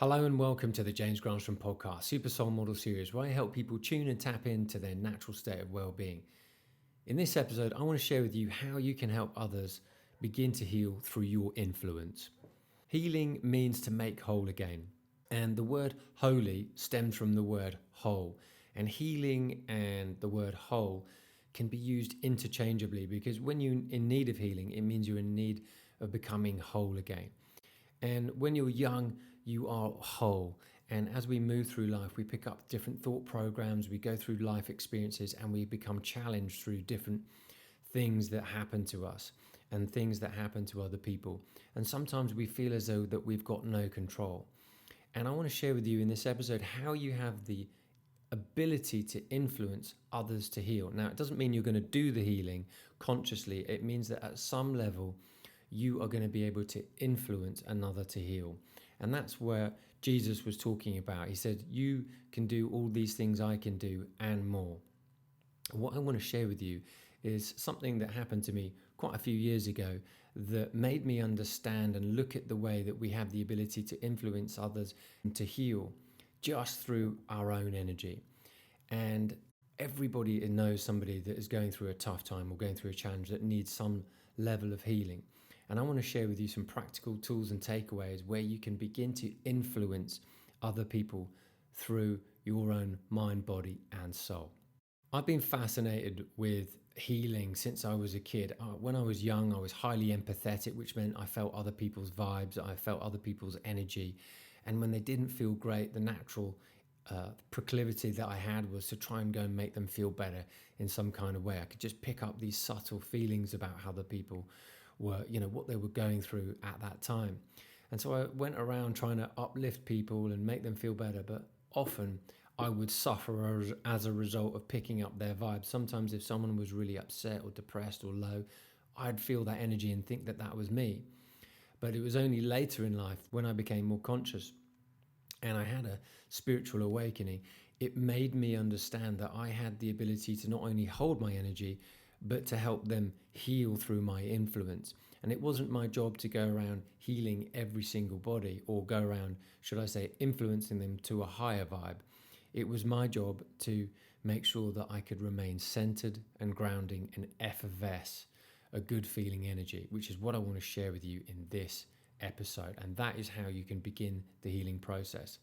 Hello and welcome to the Granstrom Podcast, Super Soul Model Series, where I help people tune and tap into their natural state of well-being. In this episode, I want to share with you how you can help others begin to heal through your influence. Healing means to make whole again. And the word holy stems from the word whole. And healing and the word whole can be used interchangeably because when you're in need of healing, it means you're in need of becoming whole again. And when you're young, you are whole. And as we move through life, we pick up different thought programs, we go through life experiences, and we become challenged through different things that happen to us and things that happen to other people. And sometimes we feel as though that we've got no control. And I want to share with you in this episode how you have the ability to influence others to heal. Now, it doesn't mean you're going to do the healing consciously. It means that at some level, you are going to be able to influence another to heal. And that's where Jesus was talking about. He said, you can do all these things I can do and more. What I want to share with you is something that happened to me quite a few years ago that made me understand and look at the way that we have the ability to influence others and to heal just through our own energy. And everybody knows somebody that is going through a tough time or going through a challenge that needs some level of healing. And I want to share with you some practical tools and takeaways where you can begin to influence other people through your own mind, body, and soul. I've been fascinated with healing since I was a kid. When I was young, I was highly empathetic, which meant I felt other people's vibes, I felt other people's energy. And when they didn't feel great, the natural proclivity that I had was to try and go and make them feel better in some kind of way. I could just pick up these subtle feelings about how the people were, what they were going through at that time. And so I went around trying to uplift people and make them feel better, but often I would suffer as a result of picking up their vibes. Sometimes if someone was really upset or depressed or low, I'd feel that energy and think that that was me. But it was only later in life when I became more conscious and I had a spiritual awakening, it made me understand that I had the ability to not only hold my energy, but to help them heal through my influence. And it wasn't my job to go around healing every single body or go around, should I say, influencing them to a higher vibe. It was my job to make sure that I could remain centered and grounding and effervesce a good feeling energy, which is what I want to share with you in this episode. And that is how you can begin the healing process.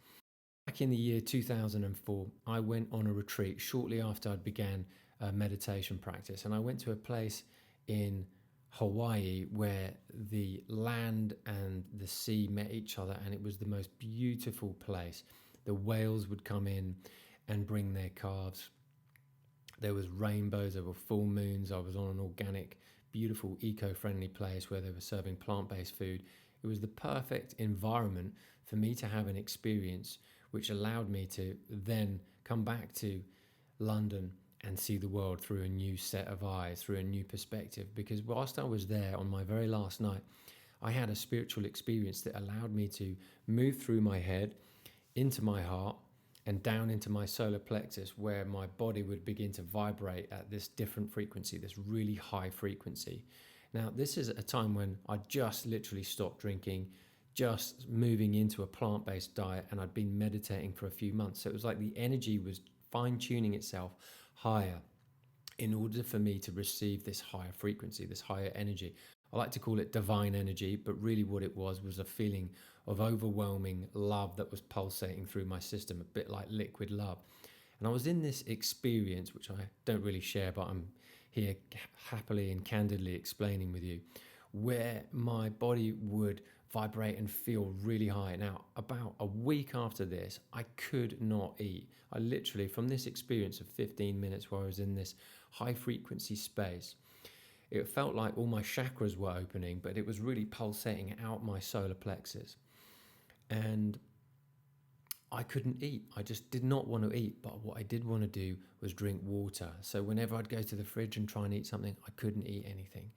Back in the year 2004, I went on a retreat shortly after I'd began meditation practice, and I went to a place in Hawaii where the land and the sea met each other, and it was the most beautiful place. The whales would come in and bring their calves. There was rainbows, there were full moons. I was on an organic, beautiful, eco-friendly place where they were serving plant-based food. It was the perfect environment for me to have an experience which allowed me to then come back to London and see the world through a new set of eyes, through a new perspective. Because whilst I was there on my very last night, I had a spiritual experience that allowed me to move through my head, into my heart, and down into my solar plexus, where my body would begin to vibrate at this different frequency, this really high frequency. Now, this is a time when I just literally stopped drinking, just moving into a plant-based diet, and I'd been meditating for a few months. So it was like the energy was fine-tuning itself higher in order for me to receive this higher frequency, this higher energy. I like to call it divine energy, but really what it was a feeling of overwhelming love that was pulsating through my system, a bit like liquid love. And I was in this experience, which I don't really share, but I'm here happily and candidly explaining with you, where my body would vibrate and feel really high. Now, about a week after this, I could not eat. I literally, from this experience of 15 minutes where I was in this high frequency space, it felt like all my chakras were opening, but it was really pulsating out my solar plexus. And I couldn't eat. I just did not want to eat. But what I did want to do was drink water. So whenever I'd go to the fridge and try and eat something, I couldn't eat anything.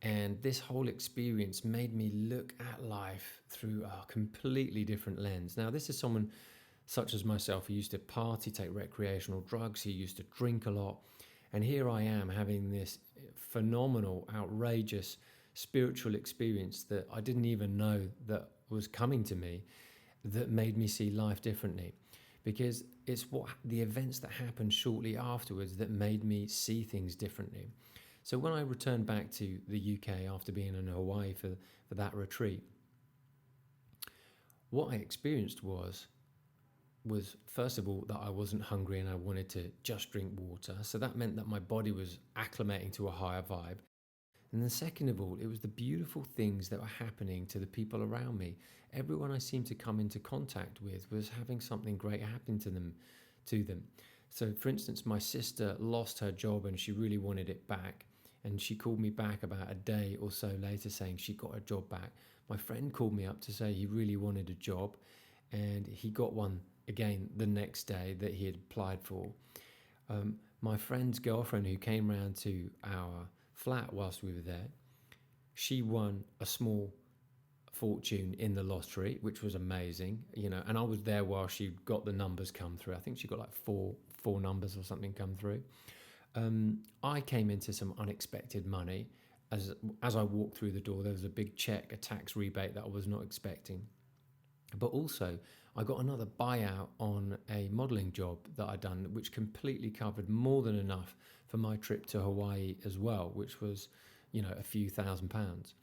And this whole experience made me look at life through a completely different lens. Now, this is someone such as myself who used to party, take recreational drugs, who used to drink a lot. And here I am having this phenomenal, outrageous spiritual experience that I didn't even know that was coming to me. that made me see life differently, because it's what the events that happened shortly afterwards that made me see things differently. So when I returned back to the UK after being in Hawaii for that retreat, what I experienced was first of all that I wasn't hungry and I wanted to just drink water. So that meant that my body was acclimating to a higher vibe. And then second of all, it was the beautiful things that were happening to the people around me. Everyone I seemed to come into contact with was having something great happen to them. So for instance, my sister lost her job and she really wanted it back. And she called me back about a day or so later saying she got her job back. My friend called me up to say he really wanted a job and he got one again the next day that he had applied for. My friend's girlfriend who came round to our flat whilst we were there, she won a small fortune in the lottery, which was amazing, and I was there while she got the numbers come through. I think she got like four numbers or something come through. I came into some unexpected money. As I walked through the door, there was a big check, a tax rebate that I was not expecting. But also, I got another buyout on a modelling job that I'd done, which completely covered more than enough for my trip to Hawaii as well, which was, a few £1,000s.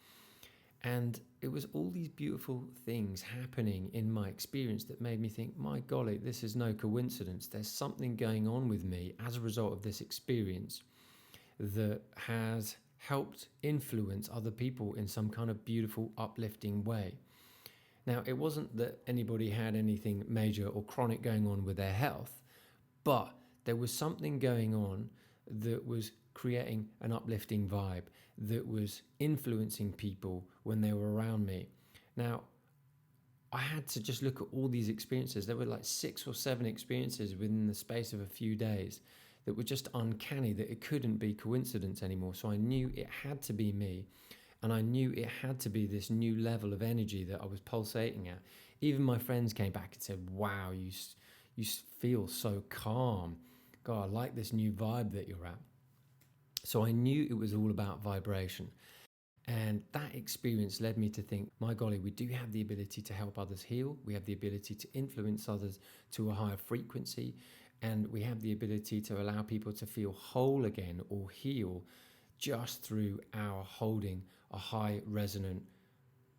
And it was all these beautiful things happening in my experience that made me think, my golly, this is no coincidence. There's something going on with me as a result of this experience that has helped influence other people in some kind of beautiful, uplifting way. Now, it wasn't that anybody had anything major or chronic going on with their health, but there was something going on that was creating an uplifting vibe, that was influencing people when they were around me. Now, I had to just look at all these experiences. There were like 6 or 7 experiences within the space of a few days that were just uncanny, that it couldn't be coincidence anymore. So I knew it had to be me. And I knew it had to be this new level of energy that I was pulsating at. Even my friends came back and said, wow, you feel so calm. God, I like this new vibe that you're at. So I knew it was all about vibration. And that experience led me to think, my golly, we do have the ability to help others heal. We have the ability to influence others to a higher frequency. And we have the ability to allow people to feel whole again or heal just through our holding a high resonant,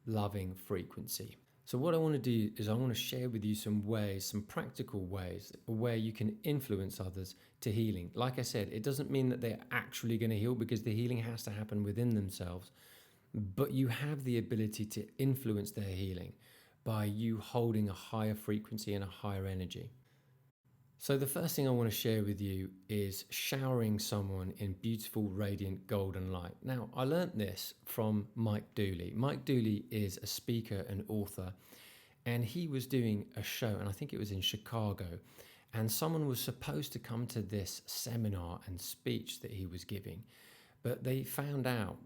loving frequency. So what I want to do is I want to share with you some ways, some practical ways where you can influence others to healing. Like I said, it doesn't mean that they're actually going to heal, because the healing has to happen within themselves. But you have the ability to influence their healing by you holding a higher frequency and a higher energy. So the first thing I want to share with you is showering someone in beautiful, radiant, golden light. Now, I learnt this from Mike Dooley. Mike Dooley is a speaker and author, and he was doing a show, and I think it was in Chicago, and someone was supposed to come to this seminar and speech that he was giving, but they found out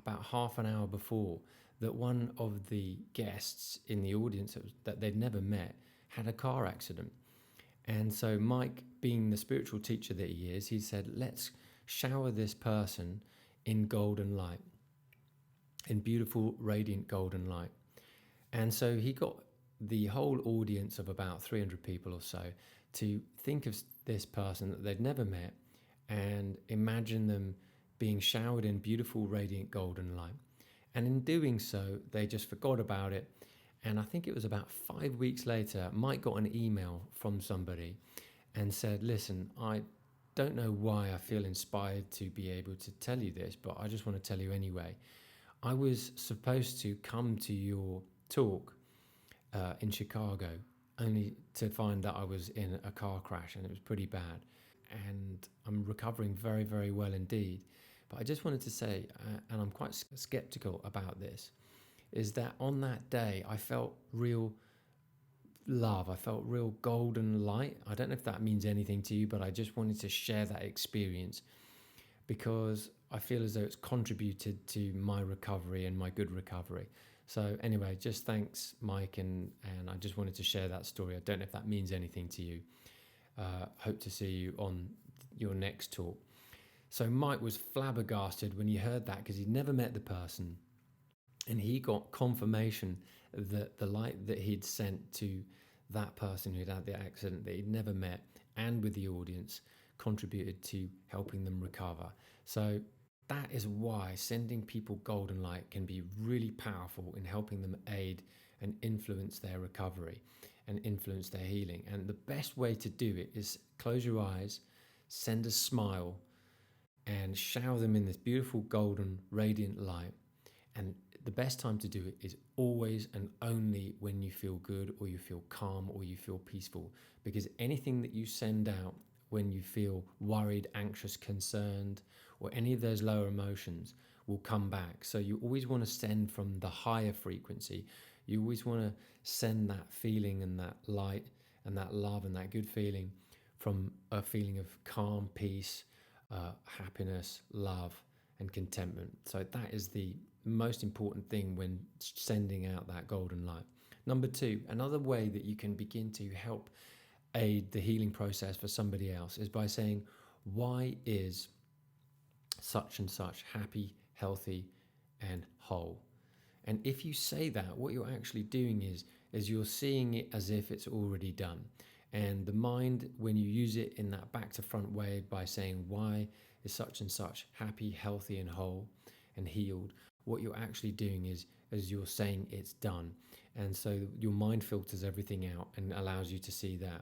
about half an hour before that one of the guests in the audience that they'd never met had a car accident. And so Mike, being the spiritual teacher that he is, he said, let's shower this person in golden light, in beautiful, radiant golden light. And so he got the whole audience of about 300 people or so to think of this person that they'd never met and imagine them being showered in beautiful, radiant golden light. And in doing so, they just forgot about it. And I think it was about 5 weeks later, Mike got an email from somebody and said, listen, I don't know why I feel inspired to be able to tell you this, but I just want to tell you anyway. I was supposed to come to your talk in Chicago, only to find that I was in a car crash and it was pretty bad. And I'm recovering very, very well indeed. But I just wanted to say, and I'm quite skeptical about this, is that on that day, I felt real love. I felt real golden light. I don't know if that means anything to you, but I just wanted to share that experience because I feel as though it's contributed to my recovery and my good recovery. So anyway, just thanks, Mike, and I just wanted to share that story. I don't know if that means anything to you. Hope to see you on your next talk. So Mike was flabbergasted when he heard that because he'd never met the person. And he got confirmation the light that he'd sent to that person who'd had the accident that he'd never met, and with the audience, contributed to helping them recover. So that is why sending people golden light can be really powerful in helping them aid and influence their recovery and influence their healing. And the best way to do it is close your eyes, send a smile, and shower them in this beautiful golden radiant light. And the best time to do it is always and only when you feel good, or you feel calm, or you feel peaceful. Because anything that you send out when you feel worried, anxious, concerned, or any of those lower emotions will come back. So you always want to send from the higher frequency. You always want to send that feeling and that light and that love and that good feeling from a feeling of calm, peace, happiness, love, and contentment. So that is the most important thing when sending out that golden light. Number two, another way that you can begin to help aid the healing process for somebody else is by saying, why is such and such happy, healthy, and whole? And if you say that, what you're actually doing is you're seeing it as if it's already done. And the mind, when you use it in that back to front way by saying, why is such and such happy, healthy, and whole and healed, what you're actually doing is you're saying it's done. And so your mind filters everything out and allows you to see that.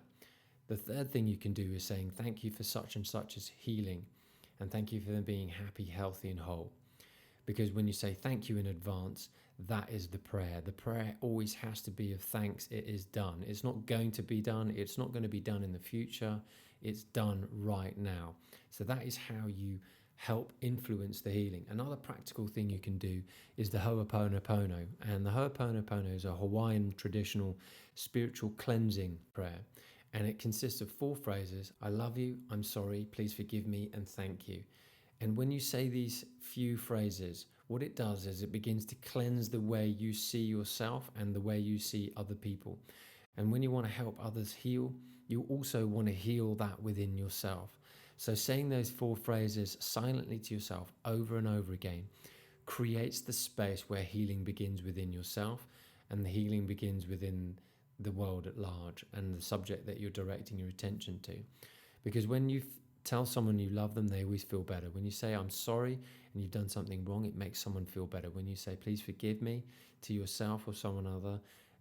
The third thing you can do is saying, thank you for such and such as healing, and thank you for them being happy, healthy, and whole. Because when you say thank you in advance, that is the prayer. The prayer always has to be of thanks. It is done. It's not going to be done. It's not going to be done in the future. It's done right now. So that is how you help influence the healing. Another practical thing you can do is the Ho'oponopono. And the Ho'oponopono is a Hawaiian traditional spiritual cleansing prayer. And it consists of 4 phrases: I love you, I'm sorry, please forgive me, and thank you. And when you say these few phrases, what it does is it begins to cleanse the way you see yourself and the way you see other people. And when you want to help others heal, you also want to heal that within yourself. So saying those 4 phrases silently to yourself over and over again creates the space where healing begins within yourself, and the healing begins within the world at large and the subject that you're directing your attention to. Because when you tell someone you love them, they always feel better. When you say I'm sorry and you've done something wrong, it makes someone feel better. When you say please forgive me to yourself or someone other,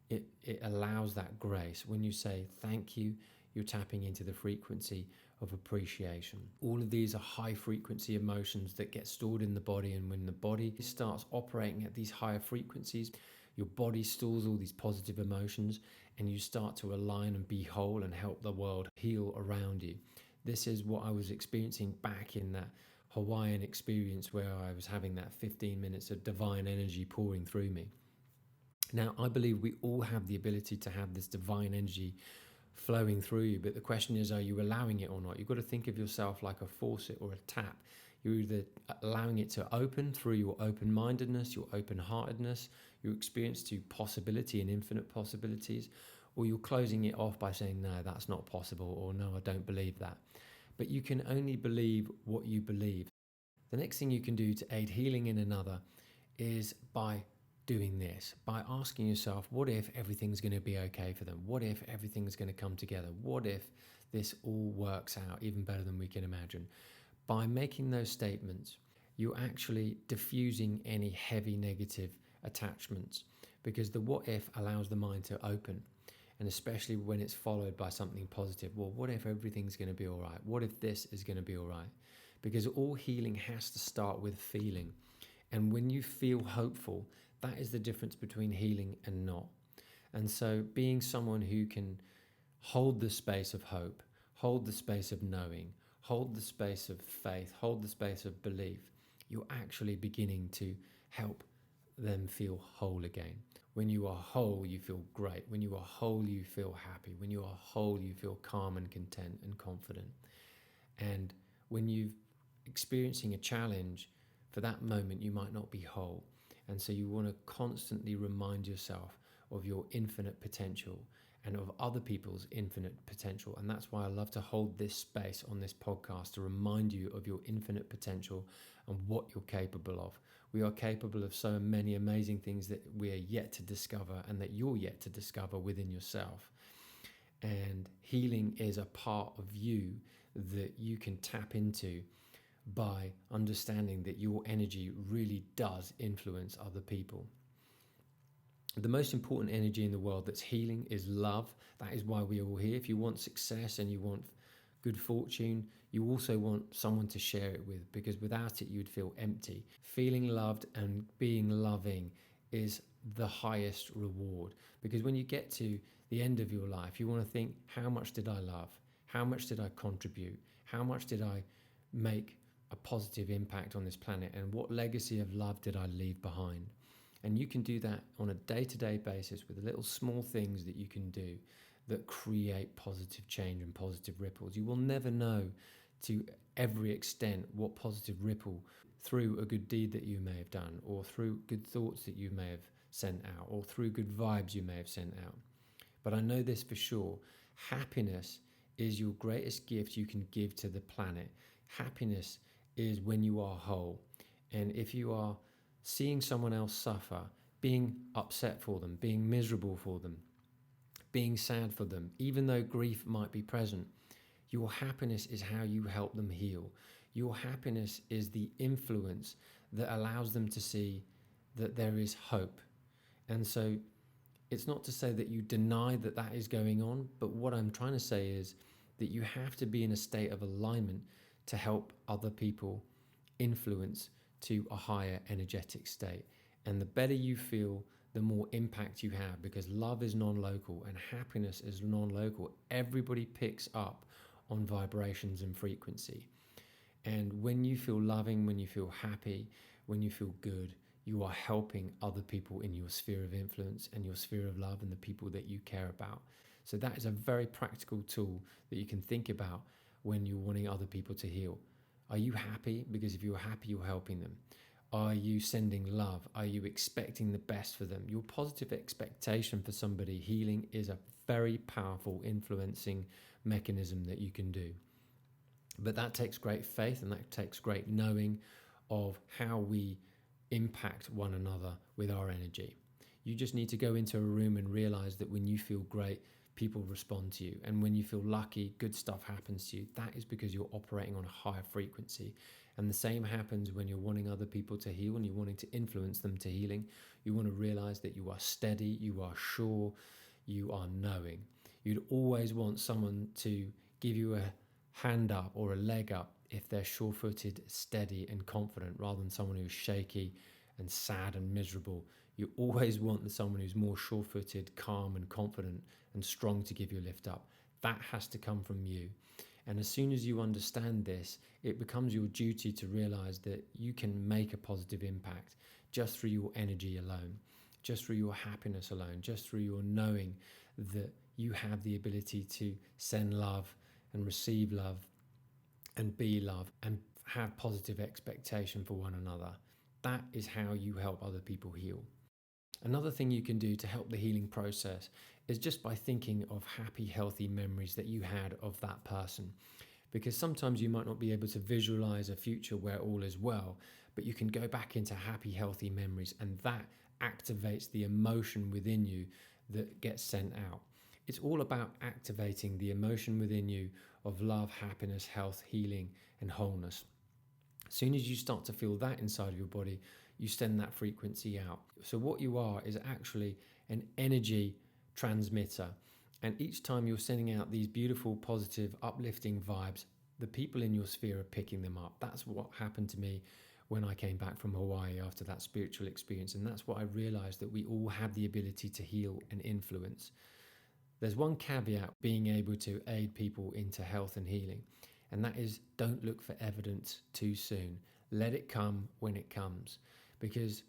it allows that grace. When you say thank you, you're tapping into the frequency of appreciation. All of these are high frequency emotions that get stored in the body, and when the body starts operating at these higher frequencies, your body stores all these positive emotions, and you start to align and be whole and help the world heal around you. This is what I was experiencing back in that Hawaiian experience, where I was having that 15 minutes of divine energy pouring through me. Now, I believe we all have the ability to have this divine energy flowing through you, but the question is, are you allowing it or not? You've got to think of yourself like a faucet or a tap. You're either allowing it to open through your open-mindedness, your open-heartedness, your experience to possibility and infinite possibilities, or you're closing it off by saying, no, that's not possible, or no, I don't believe that. But you can only believe what you believe. The next thing you can do to aid healing in another is by doing this, by asking yourself, what if everything's going to be okay for them? What if everything's going to come together? What if this all works out even better than we can imagine? By making those statements, you're actually diffusing any heavy negative attachments, because the what if allows the mind to open. And especially when it's followed by something positive. Well, what if everything's going to be all right? What if this is going to be all right? Because all healing has to start with feeling. And when you feel hopeful, that is the difference between healing and not. And so being someone who can hold the space of hope, hold the space of knowing, hold the space of faith, hold the space of belief, you're actually beginning to help them feel whole again. When you are whole, you feel great. When you are whole, you feel happy. When you are whole, you feel calm and content and confident. And when you're experiencing a challenge, for that moment, you might not be whole. And so you want to constantly remind yourself of your infinite potential and of other people's infinite potential. And that's why I love to hold this space on this podcast to remind you of your infinite potential and what you're capable of. We are capable of so many amazing things that we are yet to discover and that you're yet to discover within yourself. And healing is a part of you that you can tap into by understanding that your energy really does influence other people. The most important energy in the world that's healing is love. That is why we're all here. If you want success and you want good fortune, you also want someone to share it with, because without it you'd feel empty. Feeling loved and being loving is the highest reward, because when you get to the end of your life, you want to think, how much did I love? How much did I contribute? How much did I make a positive impact on this planet? And what legacy of love did I leave behind? And you can do that on a day-to-day basis with little small things that you can do that create positive change and positive ripples. You will never know to every extent what positive ripple through a good deed that you may have done, or through good thoughts that you may have sent out, or through good vibes you may have sent out. But I know this for sure. Happiness is your greatest gift you can give to the planet. Happiness is when you are whole. And if you are seeing someone else suffer, being upset for them, being miserable for them, being sad for them, even though grief might be present, your happiness is how you help them heal. Your happiness is the influence that allows them to see that there is hope. And so it's not to say that you deny that that is going on, but what I'm trying to say is that you have to be in a state of alignment to help other people influence to a higher energetic state. And the better you feel, the more impact you have, because love is non-local and happiness is non-local. Everybody picks up on vibrations and frequency. And when you feel loving, when you feel happy, when you feel good, you are helping other people in your sphere of influence and your sphere of love and the people that you care about. So that is a very practical tool that you can think about when you're wanting other people to heal. Are you happy? Because if you're happy, you're helping them. Are you sending love? Are you expecting the best for them? Your positive expectation for somebody healing is a very powerful influencing mechanism that you can do. But that takes great faith, and that takes great knowing of how we impact one another with our energy. You just need to go into a room and realize that when you feel great, people respond to you. And when you feel lucky, good stuff happens to you. That is because you're operating on a higher frequency. And the same happens when you're wanting other people to heal and you're wanting to influence them to healing. You want to realize that you are steady, you are sure, you are knowing. You'd always want someone to give you a hand up or a leg up if they're sure-footed, steady and confident, rather than someone who's shaky and sad and miserable. You always want someone who's more sure-footed, calm and confident and strong to give you a lift up. That has to come from you. And as soon as you understand this, it becomes your duty to realize that you can make a positive impact just through your energy alone, just through your happiness alone, just through your knowing that you have the ability to send love and receive love and be love and have positive expectation for one another. That is how you help other people heal. Another thing you can do to help the healing process is just by thinking of happy, healthy memories that you had of that person. Because sometimes you might not be able to visualize a future where all is well, but you can go back into happy, healthy memories, and that activates the emotion within you that gets sent out. It's all about activating the emotion within you of love, happiness, health, healing, and wholeness. As soon as you start to feel that inside of your body, you send that frequency out. So what you are is actually an energy transmitter. And each time you're sending out these beautiful, positive, uplifting vibes, the people in your sphere are picking them up. That's what happened to me when I came back from Hawaii after that spiritual experience. And that's what I realized, that we all have the ability to heal and influence. There's one caveat being able to aid people into health and healing, and that is, don't look for evidence too soon. Let it come when it comes, because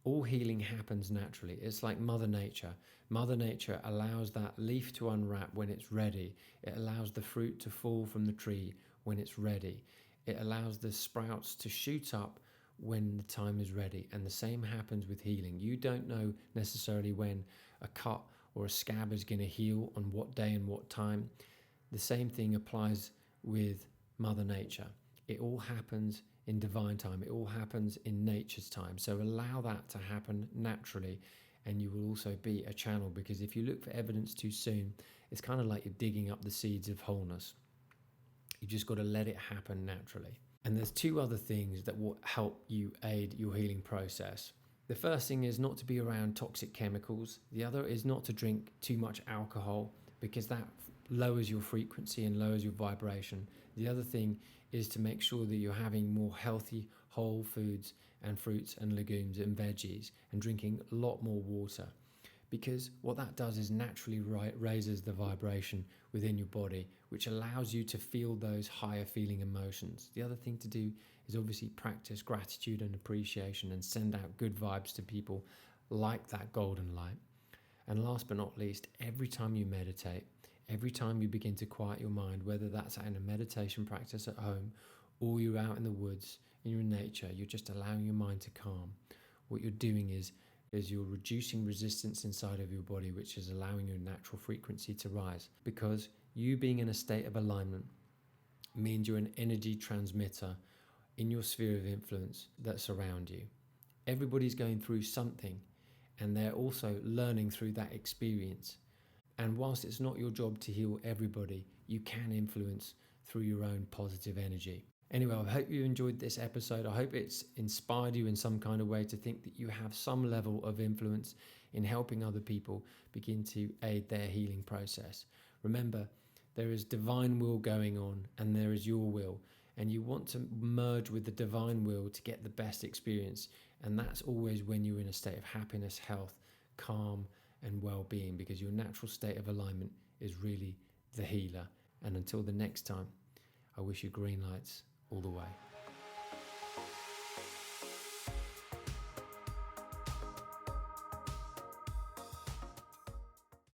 all healing happens naturally. It's like Mother Nature. Mother Nature allows that leaf to unwrap when it's ready. It allows the fruit to fall from the tree when it's ready. It allows the sprouts to shoot up when the time is ready. And the same happens with healing. You don't know necessarily when a cut or a scab is going to heal, on what day and what time. The same thing applies with Mother Nature. It all happens in divine time. It all happens in nature's time. So allow that to happen naturally, and you will also be a channel, because if you look for evidence too soon, it's kind of like you're digging up the seeds of wholeness. You just got to let it happen naturally. And there's two other things that will help you aid your healing process. The first thing is not to be around toxic chemicals. The other is not to drink too much alcohol, because that lowers your frequency and lowers your vibration. The other thing is to make sure that you're having more healthy whole foods and fruits and legumes and veggies, and drinking a lot more water, because what that does is naturally raises the vibration within your body, which allows you to feel those higher feeling emotions. The other thing to do is obviously practice gratitude and appreciation, and send out good vibes to people like that golden light. And last but not least, every time you meditate, every time you begin to quiet your mind, whether that's in a meditation practice at home or you're out in the woods and you're in nature, you're just allowing your mind to calm. What you're doing is you're reducing resistance inside of your body, which is allowing your natural frequency to rise. Because you being in a state of alignment means you're an energy transmitter in your sphere of influence that surround you. Everybody's going through something, and they're also learning through that experience. And whilst it's not your job to heal everybody, you can influence through your own positive energy. Anyway, I hope you enjoyed this episode. I hope it's inspired you in some kind of way to think that you have some level of influence in helping other people begin to aid their healing process. Remember, there is divine will going on, and there is your will, and you want to merge with the divine will to get the best experience. And that's always when you're in a state of happiness, health, calm, and well-being, because your natural state of alignment is really the healer. And until the next time, I wish you green lights all the way.